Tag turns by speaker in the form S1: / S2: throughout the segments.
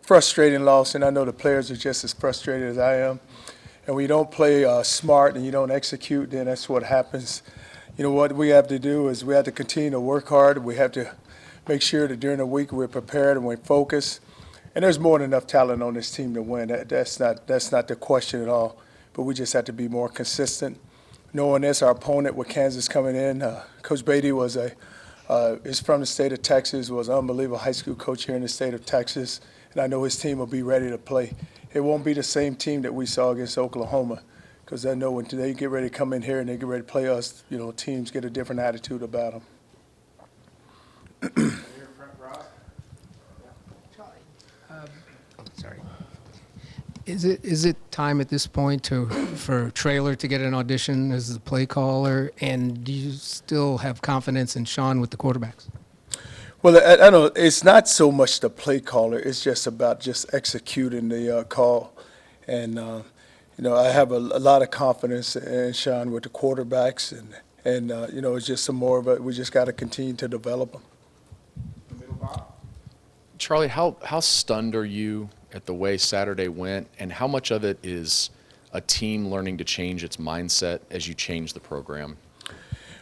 S1: frustrating loss, and I know the players are just as frustrated as I am. And when you don't play smart and you don't execute, then that's what happens. You know, what we have to do is we have to continue to work hard. We have to make sure that during the week we're prepared and we're focused. And there's more than enough talent on this team to win. That's not the question at all. But we just have to be more consistent. Knowing this, our opponent with Kansas coming in, Coach Beatty is from the state of Texas, was an unbelievable high school coach here in the state of Texas, and I know his team will be ready to play. It won't be the same team that we saw against Oklahoma, because I know when they get ready to come in here and they get ready to play us, you know, teams get a different attitude about them.
S2: Sorry. Is it time at this point for Traylor to get an audition as the play caller, and do you still have confidence in Sean with the quarterbacks?
S1: Well, I know it's not so much the play caller. It's just about just executing the call. And, you know, I have a lot of confidence in Sean with the quarterbacks. And you know, it's just some more of it. We just got to continue to develop them.
S3: Charlie, how stunned are you at the way Saturday went, and how much of it is a team learning to change its mindset as you change the program?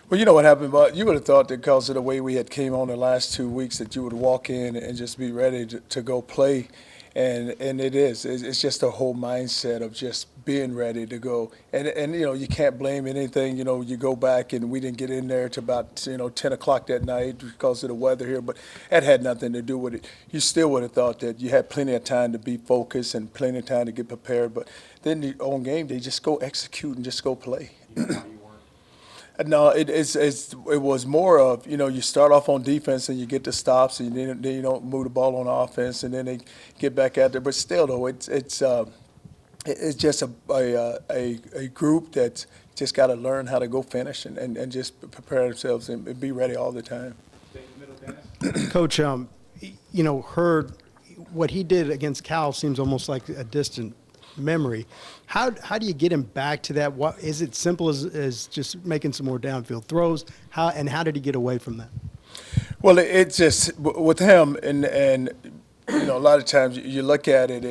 S1: Well, you know what happened, but you would have thought that because of the way we had came on the last 2 weeks that you would walk in and just be ready to go play. And it is. It's just a whole mindset of just being ready to go. And you know, you can't blame anything. You know, you go back and we didn't get in there to about, 10 o'clock that night because of the weather here, but that had nothing to do with it. You still would have thought that you had plenty of time to be focused and plenty of time to get prepared. But then on game day, just go execute and just go play. No, it was more of, you start off on defense and you get the stops and then you don't move the ball on offense and then they get back out there. But still, though, it's just a group that's just got to learn how to go finish and just prepare themselves and be ready all the time.
S4: Coach, heard what he did against Cal seems almost like a distant memory. How do you get him back to that? What is it simple as just making some more downfield throws? How did he get away from that?
S1: Well, it's just with him and a lot of times you look at it,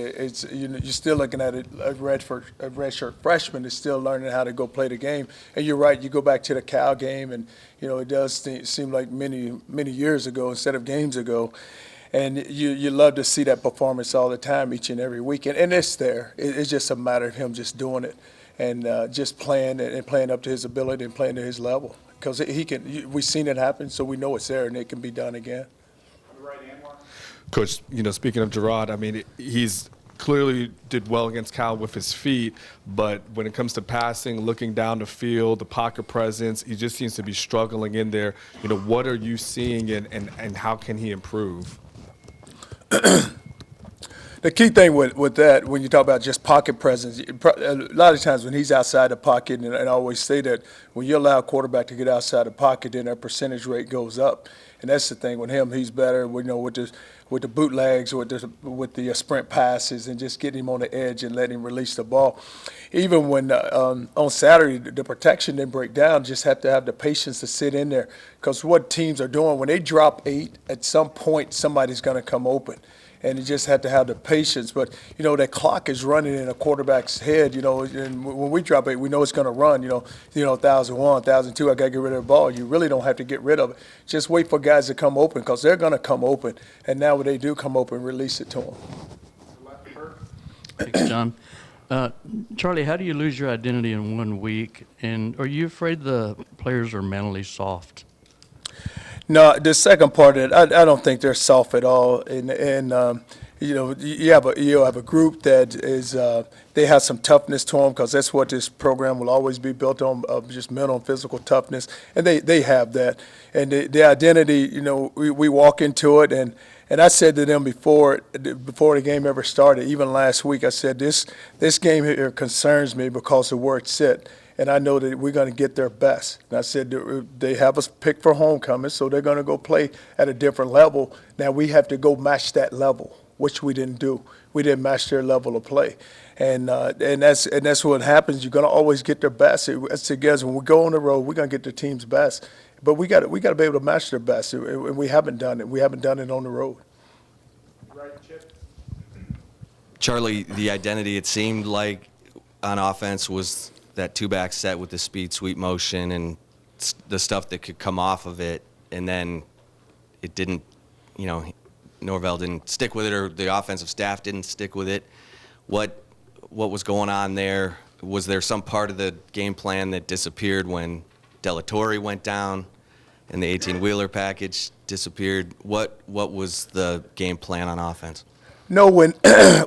S1: you're still looking at it. A redshirt freshman is still learning how to go play the game. And you're right. You go back to the Cal game, and it does seem like many years ago instead of games ago. And you love to see that performance all the time, each and every week. And it's there. It's just a matter of him just doing it and just playing and playing up to his ability and playing to his level. Because we've seen it happen, so we know it's there and it can be done again.
S5: Coach, speaking of Gerard, I mean, he's clearly did well against Cal with his feet, but when it comes to passing, looking down the field, the pocket presence, he just seems to be struggling in there. What are you seeing and how can he improve?
S1: The key thing with that, when you talk about just pocket presence, a lot of times when he's outside the pocket, and I always say that when you allow a quarterback to get outside the pocket, then their percentage rate goes up. And that's the thing with him. He's better, with the bootlegs, with the sprint passes, and just getting him on the edge and letting him release the ball. Even when on Saturday the protection didn't break down, just have to have the patience to sit in there. Because what teams are doing, when they drop 8, at some point somebody's going to come open. And you just have to have the patience. But, that clock is running in a quarterback's head, and when we drop 8, we know it's going to run, 1,001, 1,002, I got to get rid of the ball. You really don't have to get rid of it. Just wait for guys to come open because they're going to come open. And now when they do come open, release it to them.
S6: Thanks, John. Charlie, how do you lose your identity in 1 week? And are you afraid the players are mentally soft?
S1: No, the second part of it, I don't think they're soft at all. And you have a group that is they have some toughness to them because that's what this program will always be built on, of just mental and physical toughness. And they have that. And the identity, we walk into it. And I said to them before the game ever started, even last week, I said, this game here concerns me because of where it's set. And I know that we're going to get their best. And I said they have us picked for homecoming, so they're going to go play at a different level. Now we have to go match that level, which we didn't do. We didn't match their level of play, and that's what happens. You're going to always get their best. It's together. When we go on the road, we're going to get the team's best. But we got to be able to match their best, and we haven't done it. We haven't done it on the road.
S7: Right, Chip. Charlie, the identity, it seemed like on offense was that two-back set with the speed sweep motion and the stuff that could come off of it, and then it didn't, Norvell didn't stick with it, or the offensive staff didn't stick with it. What was going on there? Was there some part of the game plan that disappeared when Delatorre went down and the 18-wheeler package disappeared? What was the game plan on offense?
S1: No, when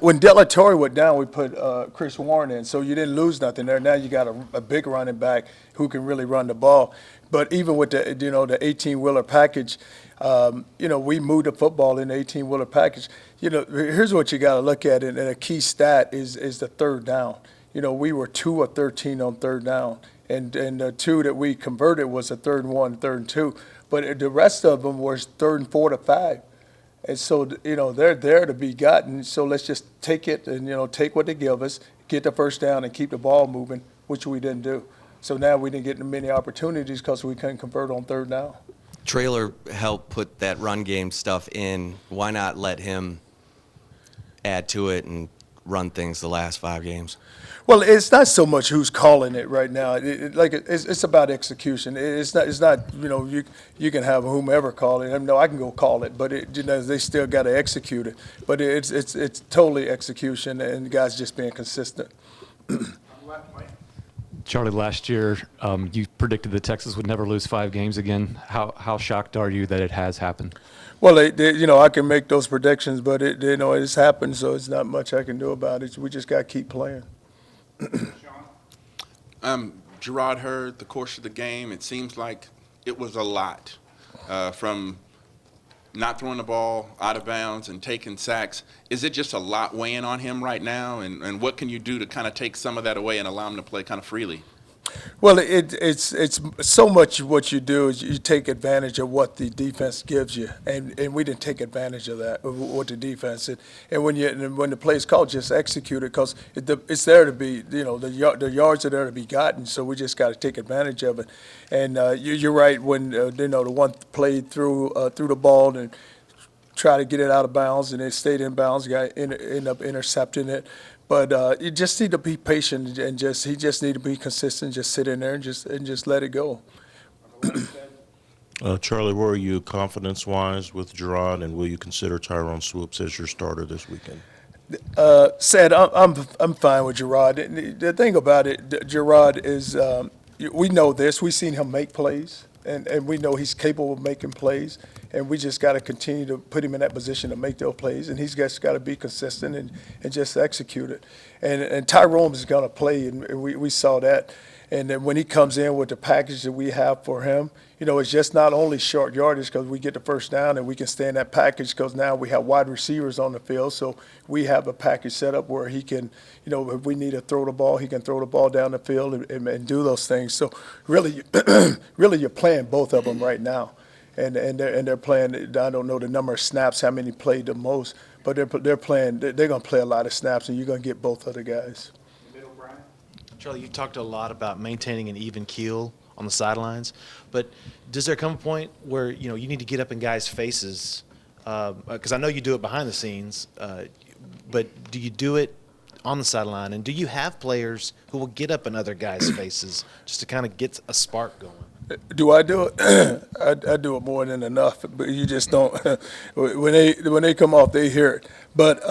S1: when Delatorre went down, we put Chris Warren in, so you didn't lose nothing there. Now you got a big running back who can really run the ball. But even with the the 18-wheeler package, we moved the football in the 18-wheeler package. Here's what you got to look at, and a key stat is the third down. We were 2 of 13 on third down, and the 2 that we converted was a 3rd and 1, 3rd and 2. But the rest of them was 3rd and 4 to 5. And so, they're there to be gotten. So let's just take it and, take what they give us, get the first down and keep the ball moving, which we didn't do. So now we didn't get many opportunities because we couldn't convert on third down.
S7: Traylor helped put that run game stuff in. Why not let him add to it and run things the last 5 games?
S1: Well, it's not so much who's calling it right now. It's about execution. It's not you can have whomever call it. No, I can go call it, but they still got to execute it. But it's totally execution, and the guys just being consistent.
S8: Charlie, last year you predicted that Texas would never lose 5 games again. How shocked are you that it has happened?
S1: Well, I can make those predictions, but it's happened, so it's not much I can do about it. We just got to keep playing.
S9: Gerard heard the course of the game. It seems like it was a lot, from not throwing the ball out of bounds and taking sacks. Is it just a lot weighing on him right now? And what can you do to kind of take some of that away and allow him to play kind of freely?
S1: Well, it's so much what you do is you take advantage of what the defense gives you, and we didn't take advantage of that, of what the defense did. And when the play is called, just execute it because it's there to be, the yards are there to be gotten. So we just got to take advantage of it. And you're right when the one played through the ball and try to get it out of bounds, and it stayed in bounds. The guy ended up intercepting it. But you just need to be patient and he just need to be consistent. Just sit in there and just let it go.
S10: Charlie, where are you confidence-wise with Gerard, and will you consider Tyrone Swoops as your starter this weekend?
S1: Said I'm fine with Gerard. The thing about it, Gerard is we know this. We've seen him make plays, and we know he's capable of making plays. And we just got to continue to put him in that position to make those plays. And he's just got to be consistent and just execute it. And Tyrone is going to play, and we saw that. And then when he comes in with the package that we have for him, it's just not only short yardage because we get the first down and we can stay in that package because now we have wide receivers on the field. So we have a package set up where he can, if we need to throw the ball, he can throw the ball down the field and do those things. So really, really you're playing both of them right now. And they're playing. I don't know the number of snaps, how many played the most, but they're playing. They're going to play a lot of snaps, and you're going to get both of the guys.
S11: Charlie, you talked a lot about maintaining an even keel on the sidelines, but does there come a point where you need to get up in guys' faces? Because I know you do it behind the scenes, but do you do it on the sideline? And do you have players who will get up in other guys' faces just to kind of get a spark going?
S1: Do I do it? I do it more than enough, but you just don't. When they come off, they hear it. But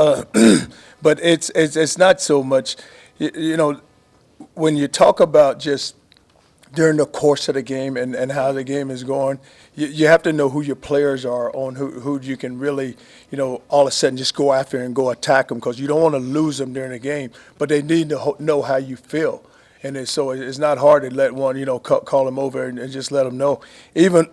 S1: but it's not so much. When you talk about just during the course of the game and how the game is going, you have to know who your players are on who you can really, all of a sudden just go after and go attack them because you don't want to lose them during the game, but they need to know how you feel. And so it's not hard to let one, call them over and just let them know. Even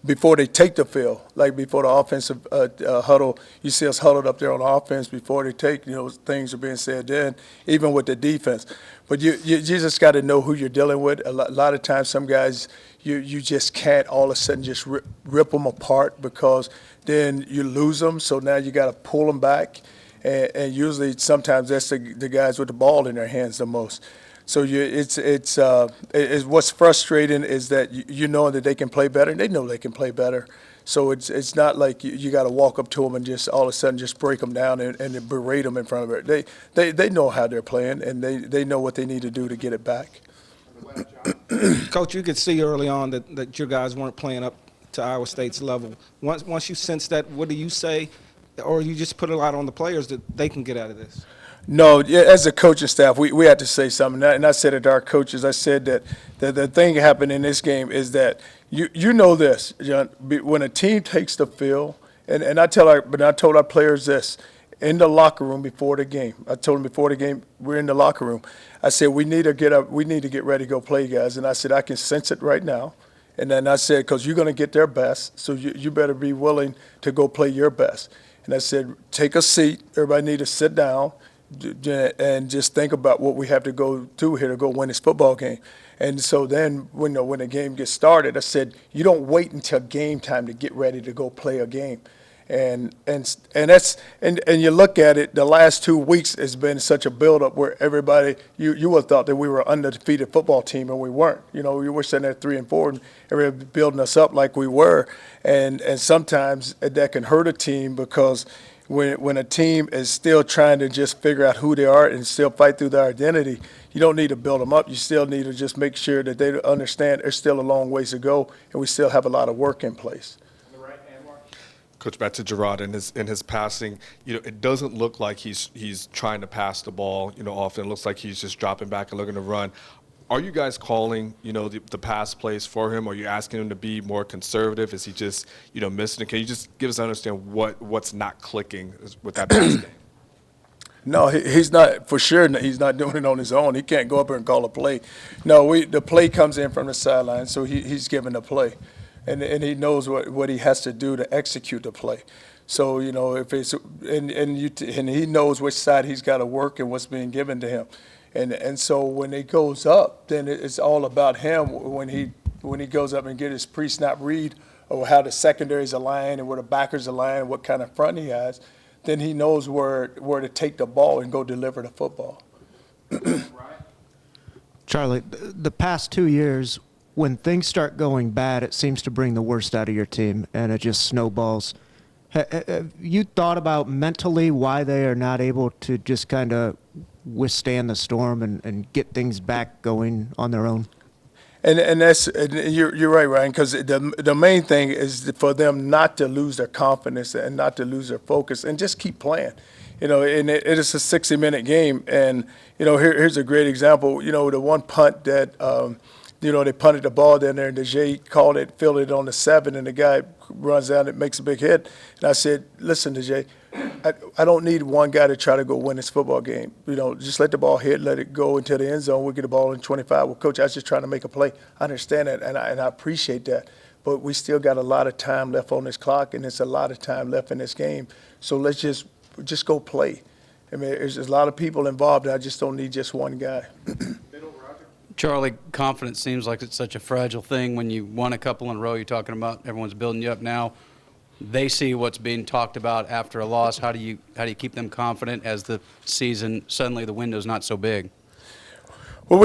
S1: before they take the field, like before the offensive huddle, you see us huddled up there on offense before they take, things are being said then, even with the defense. But you just got to know who you're dealing with. A lot of times some guys, you just can't all of a sudden just rip them apart because then you lose them. So now you got to pull them back. And usually sometimes that's the guys with the ball in their hands the most. So it's what's frustrating is that you know that they can play better, and they know they can play better. So it's not like you got to walk up to them and just all of a sudden just break them down and berate them in front of it. They know how they're playing, and they know what they need to do to get it back.
S12: Coach, you could see early on that your guys weren't playing up to Iowa State's level. Once you sense that, what do you say, or you just put a lot on the players that they can get out of this?
S1: No, yeah, as a coaching staff, we had to say something, and I said it to our coaches. I said that the thing that happened in this game is that you know this, John, when a team takes the field, and I told our players this in the locker room before the game. I told them before the game, we're in the locker room. I said we need to get up, we need to get ready to go play, guys. And I said I can sense it right now. And then I said, because you're going to get their best, so you better be willing to go play your best. And I said, take a seat. Everybody need to sit down and just think about what we have to go do here to go win this football game. And so then when the game gets started, I said, you don't wait until game time to get ready to go play a game. And you look at it, the last 2 weeks has been such a buildup where everybody, you would have thought that we were an undefeated football team, and we weren't. You know, we were sitting there 3-4, and everybody building us up like we were. And sometimes that can hurt a team because when a team is still trying to just figure out who they are and still fight through their identity, you don't need to build them up. You still need to just make sure that they understand there's still a long ways to go, and we still have a lot of work in place.
S5: Coach, back to Gerard in his passing, it doesn't look like he's trying to pass the ball, often. It looks like he's just dropping back and looking to run. Are you guys calling, the pass plays for him? Are you asking him to be more conservative? Is he just, missing it? Can you just give us an understand what's not clicking with that pass game?
S1: No, he's not, for sure, he's not doing it on his own. He can't go up there and call a play. No, the play comes in from the sideline, so he's given the play. And he knows what he has to do to execute the play. So, if it's and he knows which side he's got to work and what's being given to him. And so when it goes up, then it's all about him when he goes up and get his pre-snap read of how the secondaries align and where the backers align, what kind of front he has, then he knows where to take the ball and go deliver the football.
S13: Charlie, the past 2 years, when things start going bad, it seems to bring the worst out of your team, and it just snowballs. Have you thought about mentally why they are not able to just kind of withstand the storm and get things back going on their own?
S1: And you're right, Ryan, because the main thing is for them not to lose their confidence and not to lose their focus and just keep playing. And it is a 60-minute game, and here's a great example. The one punt that they punted the ball down there, and DeJay called it, filled it on the 7, and the guy runs down and makes a big hit. And I said, listen, DeJay, I don't need one guy to try to go win this football game. Just let the ball hit, let it go into the end zone. We'll get the ball in 25. Well, Coach, I was just trying to make a play. I understand that, and I appreciate that. But we still got a lot of time left on this clock, and it's a lot of time left in this game. So let's just go play. I mean, there's a lot of people involved, and I just don't need just one guy.
S14: Charlie, confidence seems like it's such a fragile thing when you won a couple in a row. You're talking about everyone's building you up now. They see what's being talked about after a loss. How do you keep them confident as the season, suddenly the window's not so big?
S1: Well,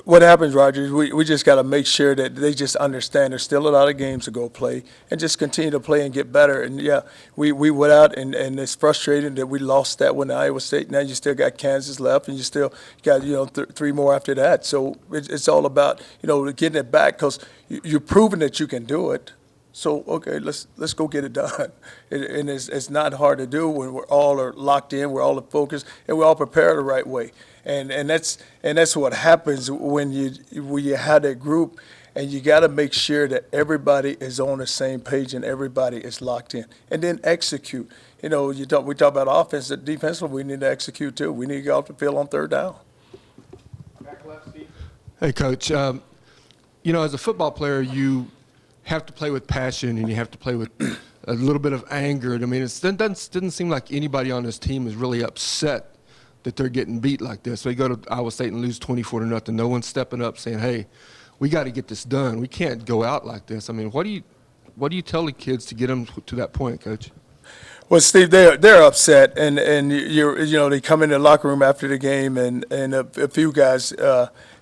S1: what happens, Roger, we just got to make sure that they just understand there's still a lot of games to go play and just continue to play and get better. And, yeah, we went out, and it's frustrating that we lost that one to Iowa State. Now you still got Kansas left, and you still got, 3 more after that. So it's all about, getting it back because you've proven that you can do it. So, okay, let's go get it done. And it's not hard to do when we're all are locked in, we're all focused, and we're all prepared the right way. And that's what happens when you have that group, and you got to make sure that everybody is on the same page and everybody is locked in, and then execute. We talk about offense, and defensively we need to execute too. We need to get off the field on 3rd down.
S15: Hey, Coach. As a football player, you have to play with passion and you have to play with a little bit of anger. I mean, it didn't seem like anybody on this team is really upset that they're getting beat like this. They go to Iowa State and lose 24-0. No one's stepping up saying, hey, we got to get this done. We can't go out like this. I mean, what do you tell the kids to get them to that point, Coach?
S1: Well, Steve, they're upset, and they come in the locker room after the game, and a few guys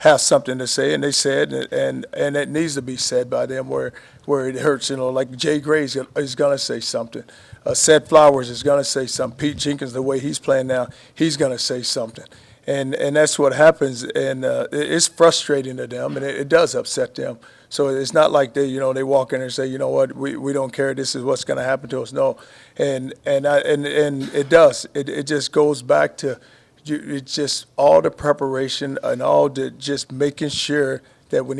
S1: have something to say, and they said, and it needs to be said by them where it hurts. Like Jay Gray is going to say something. Seth Flowers is going to say something. Pete Jenkins, the way he's playing now, he's going to say something, and that's what happens, and it's frustrating to them, and it does upset them. So it's not like they walk in and say, you know what, we don't care. This is what's going to happen to us. No, and it does. It just goes back to it's just all the preparation and all the just making sure that when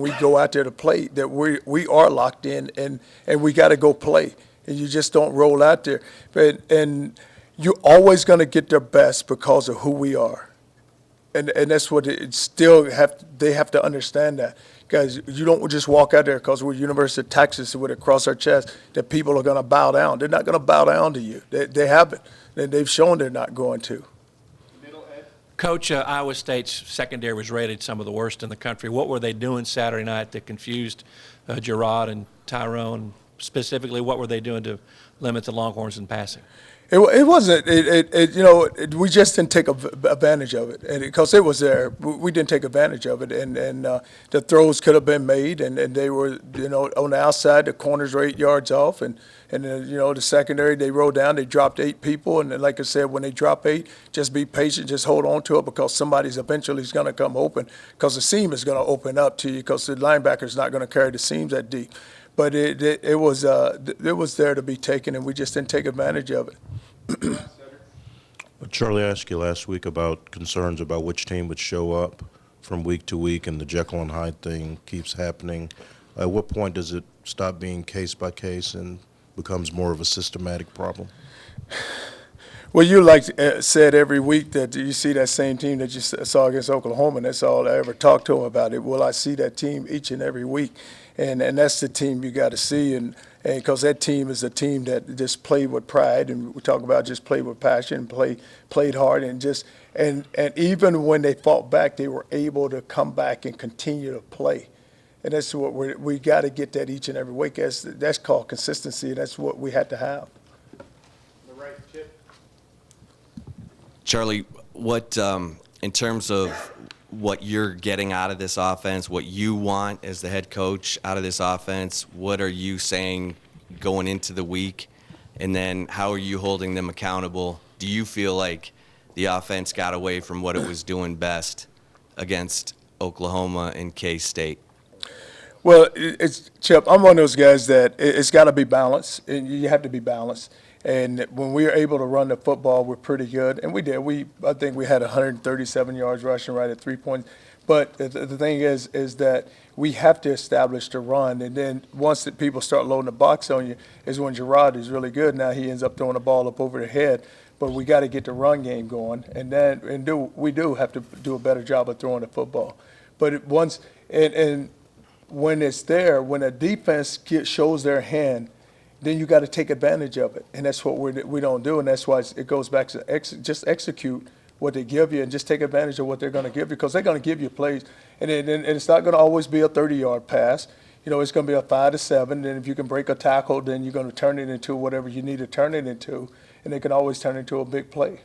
S1: we go out there to play, that we are locked in and we got to go play. And you just don't roll out there. And you're always going to get their best because of who we are. And that's what they have to understand that. Guys, you don't just walk out there because we're University of Texas with it across our chest that people are going to bow down. They're not going to bow down to you. They haven't. They've shown they're not going to.
S16: Coach, Iowa State's secondary was rated some of the worst in the country. What were they doing Saturday night that confused Gerard and Tyrone? Specifically, what were they doing to limit the Longhorns in passing?
S1: It wasn't. We just didn't take advantage of it, and because it was there, we didn't take advantage of it, and the throws could have been made, and they were, on the outside, the corners were 8 yards off, and the secondary, they rolled down, they dropped 8 people, and like I said, when they drop 8, just be patient, just hold on to it because somebody's eventually going to come open, because the seam is going to open up to you, because the linebacker's not going to carry the seams that deep. But it was there to be taken, and we just didn't take advantage of it.
S10: Charlie, I asked you last week about concerns about which team would show up from week to week, and the Jekyll and Hyde thing keeps happening. At what point does it stop being case by case and becomes more of a systematic problem?
S1: Well, you said every week that you see that same team that you saw against Oklahoma, and that's all I ever talked to them about it. Well, I see that team each and every week, and that's the team you got to see, and because that team is a team that just played with pride, and we talk about just played with passion, played hard, and even when they fought back, they were able to come back and continue to play. And that's what we got to get that each and every week. That's called consistency, and that's what we had to have.
S7: Charlie, what in terms of what you're getting out of this offense, what you want as the head coach out of this offense, what are you saying going into the week, and then how are you holding them accountable? Do you feel like the offense got away from what it was doing best against Oklahoma and K-State?
S1: Well, Chip, I'm one of those guys that it's got to be balanced, and you have to be balanced. And when we were able to run the football, we're pretty good, and we did. I think we had 137 yards rushing right at 3 points. But the thing is that we have to establish the run, and then once the people start loading the box on you, is when Gerard is really good. Now he ends up throwing the ball up over the head, but we got to get the run game going, we do have to do a better job of throwing the football. But when it's there, when a defense shows their hand, then you got to take advantage of it, and that's what we don't do, and that's why it goes back to just execute what they give you and just take advantage of what they're going to give you, because they're going to give you plays, and it's not going to always be a 30-yard pass. It's going to be a 5 to 7, and if you can break a tackle, then you're going to turn it into whatever you need to turn it into, and it can always turn into a big play.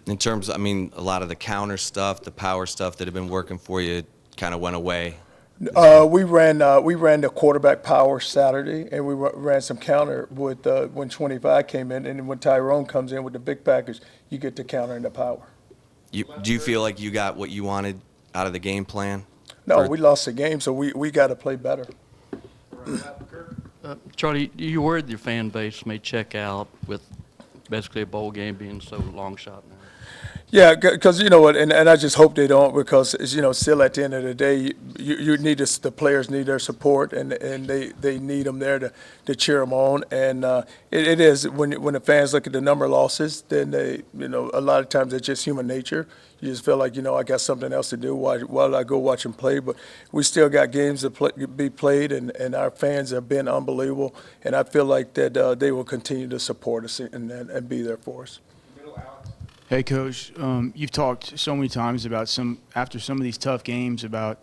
S7: In terms, a lot of the counter stuff, the power stuff that had been working for you kind of went away.
S1: We ran the quarterback power Saturday, and we ran some counter with when 25 came in, and when Tyrone comes in with the big package, you get the counter and the power.
S7: Do you feel like you got what you wanted out of the game plan?
S1: No, we lost the game, so we got to play better.
S6: Charlie, you worried your fan base may check out with basically a bowl game being so long shot now?
S1: Yeah, because you know what, and I just hope they don't, because still at the end of the day, you need the players need their support, and they need them there to cheer them on, and it is when the fans look at the number of losses, then they a lot of times it's just human nature. You just feel like I got something else to do. Why did I go watch them play? But we still got games to be played, and our fans have been unbelievable, and I feel like that they will continue to support us and be there for us.
S17: Hey, Coach, you've talked so many times about after some of these tough games about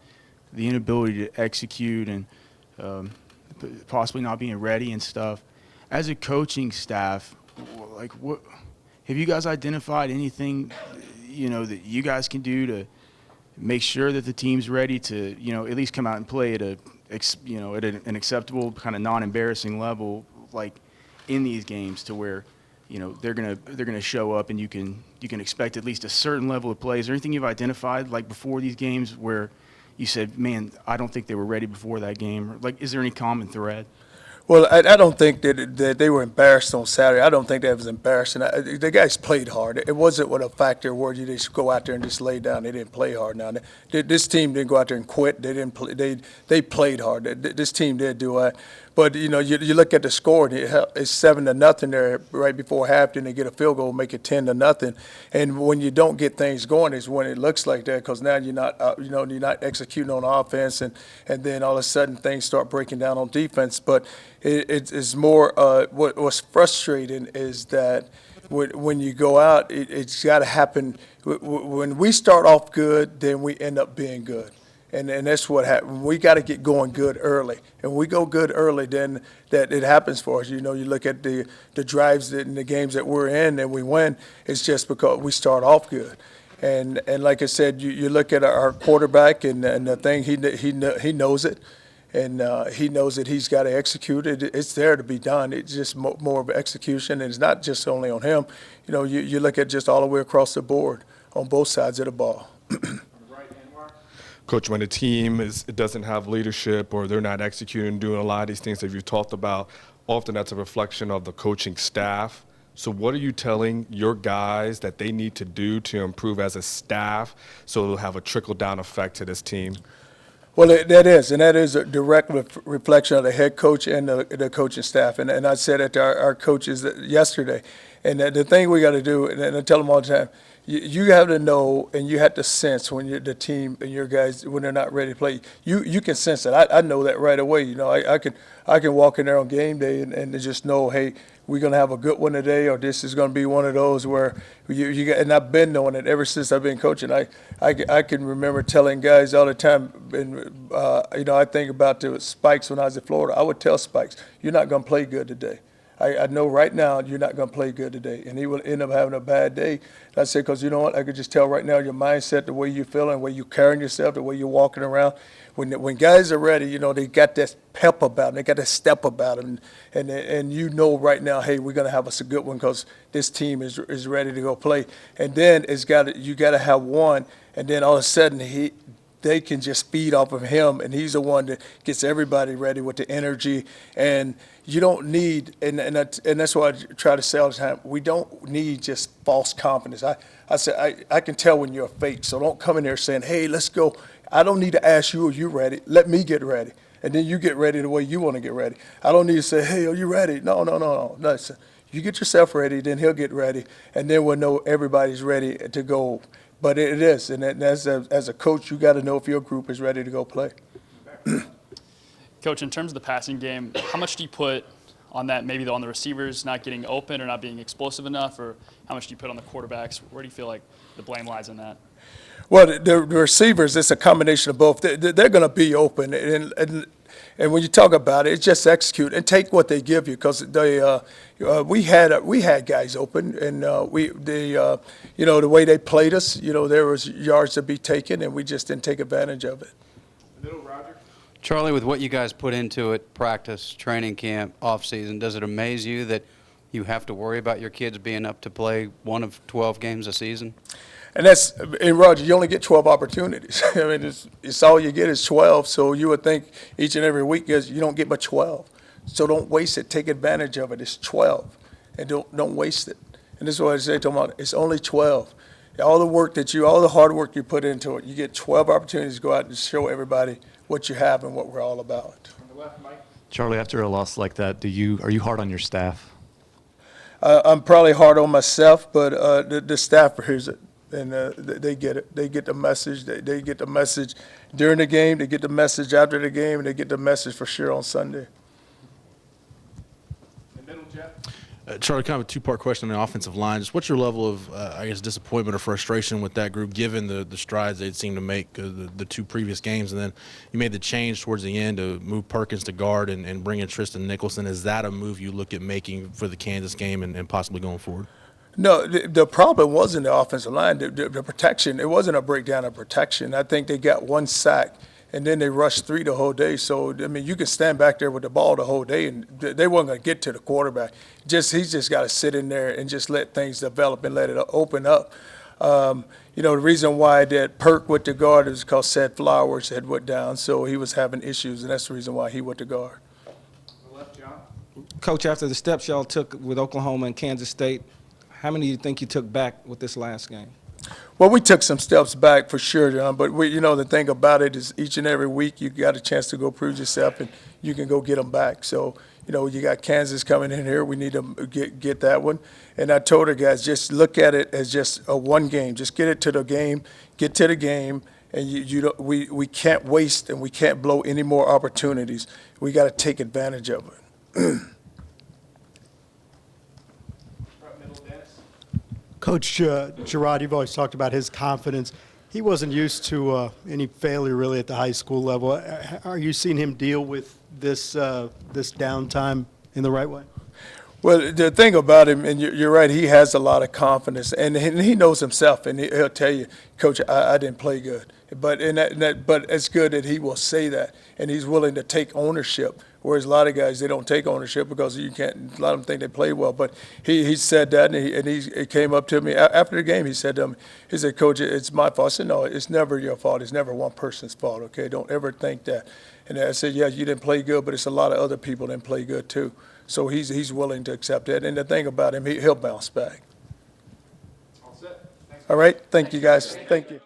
S17: the inability to execute and possibly not being ready and stuff. As a coaching staff, like what have you guys identified anything, that you guys can do to make sure that the team's ready to, at least come out and play at an acceptable kind of non-embarrassing level, like in these games, to where, they're gonna show up and you can expect at least a certain level of play. Is there anything you've identified like before these games where you said, man, I don't think they were ready before that game? Or, like, is there any common thread?
S1: Well, I don't think that they were embarrassed on Saturday. I don't think that was embarrassing. The guys played hard. It wasn't a factor where you just go out there and just lay down. They didn't play hard. Now, this team didn't go out there and quit. They didn't play. They played hard. This team did do that. But you look at the score. It's 7-0 there right before half. Then they get a field goal, make it 10-0. And when you don't get things going, is when it looks like that, because now you're not you're not executing on offense, and then all of a sudden things start breaking down on defense. But it's more what's frustrating is that when you go out, it's got to happen. When we start off good, then we end up being good. And that's what happens. We got to get going good early. And when we go good early, then that it happens for us. You look at the drives in the games that we're in and we win, it's just because we start off good. And like I said, you look at our quarterback and the thing, he knows it. And he knows that he's got to execute it. It's there to be done. It's just more of execution. And it's not just only on him. You look at just all the way across the board on both sides of the ball.
S5: Coach, when a team doesn't have leadership or they're not executing, doing a lot of these things that you've talked about, often that's a reflection of the coaching staff. So what are you telling your guys that they need to do to improve as a staff so it'll have a trickle-down effect to this team?
S1: Well, that is a direct reflection of the head coach and the coaching staff. And I said it to our coaches yesterday. And the thing we got to do, and I tell them all the time, you have to know and you have to sense when the team and your guys, when they're not ready to play. You can sense it. I know that right away. I can walk in there on game day and just know, hey, we're going to have a good one today, or this is going to be one of those where you get, and I've been knowing it ever since I've been coaching. I can remember telling guys all the time, and I think about the Spikes when I was in Florida. I would tell Spikes, you're not going to play good today. I know right now you're not going to play good today. And he will end up having a bad day. And I say, because you know what? I could just tell right now your mindset, the way you're feeling, the way you're carrying yourself, the way you're walking around. When guys are ready, they got that pep about them. They got that step about them. And you know right now, hey, we're going to have us a good one because this team is ready to go play. And then you got to have one. And then all of a sudden they can just feed off of him, and he's the one that gets everybody ready with the energy. And you don't need, and that's what I try to say all the time, we don't need just false confidence. I say I can tell when you're fake, so don't come in there saying, hey, let's go. I don't need to ask you, are you ready? Let me get ready. And then you get ready the way you want to get ready. I don't need to say, hey, are you ready? No. Listen, you get yourself ready, then he'll get ready, and then we'll know everybody's ready to go. But it is, and as a coach, you got to know if your group is ready to go play.
S18: Coach, in terms of the passing game, how much do you put on that, maybe on the receivers not getting open or not being explosive enough, or how much do you put on the quarterbacks? Where do you feel like the blame lies in that?
S1: Well, the receivers, it's a combination of both. They're going to be open, and when you talk about it, it's just execute and take what they give you, because we had guys open, and the way they played us, there was yards to be taken, and we just didn't take advantage of it.
S14: Charlie, with what you guys put into it, practice, training camp, off season, does it amaze you that you have to worry about your kids being up to play one of 12 games a season?
S1: And Roger, you only get 12 opportunities. I mean, it's all you get is 12. So you would think each and every week you don't get but 12. So don't waste it. Take advantage of it. It's 12, and don't waste it. And this is what I say to them: it's only 12. All the hard work you put into it, you get 12 opportunities to go out and show everybody what you have and what we're all about.
S8: Charlie, after a loss like that, are you hard on your staff?
S1: I'm probably hard on myself, but the staff hears it. And they get it. They get the message. They get the message during the game. They get the message after the game, and they get the message for sure on Sunday.
S19: Charlie, kind of a two-part question on the offensive line. Just what's your level of, I guess, disappointment or frustration with that group, given the strides they'd seemed to make the two previous games, and then you made the change towards the end to move Perkins to guard and bring in Tristan Nicholson. Is that a move you look at making for the Kansas game and possibly going forward?
S1: No, the problem wasn't the offensive line, the protection. It wasn't a breakdown of protection. I think they got one sack, and then they rushed 3 the whole day. So, I mean, you can stand back there with the ball the whole day, and they weren't going to get to the quarterback. He's just got to sit in there and just let things develop and let it open up. You know, the reason why that Perk went to guard is because Seth Flowers had went down, so he was having issues, and that's the reason why he went to guard.
S12: Coach, after the steps y'all took with Oklahoma and Kansas State, how many do you think you took back with this last game?
S1: Well, we took some steps back for sure, John, but you know, the thing about it is each and every week you got a chance to go prove yourself and you can go get them back. So, you know, you got Kansas coming in here. We need to get that one. And I told the guys, just look at it as just a one game. Just get it to the game, get to the game, and we can't waste and we can't blow any more opportunities. We got to take advantage of it.
S4: Coach Gerard, you've always talked about his confidence. He wasn't used to any failure really at the high school level. Are you seeing him deal with this downtime in the right way?
S1: Well, the thing about him, and you're right, he has a lot of confidence, and he knows himself, and he'll tell you, Coach, I didn't play good. But but it's good that he will say that, and he's willing to take ownership. Whereas a lot of guys, they don't take ownership because you can't. A lot of them think they play well. But he said that, and he came up to me after the game. He said to me, he said, Coach, it's my fault. I said, no, it's never your fault. It's never one person's fault. Okay, don't ever think that. And I said, yeah, you didn't play good, but it's a lot of other people didn't play good too. So he's willing to accept that. And the thing about him, he'll bounce back. All right, thank you guys. Thank you.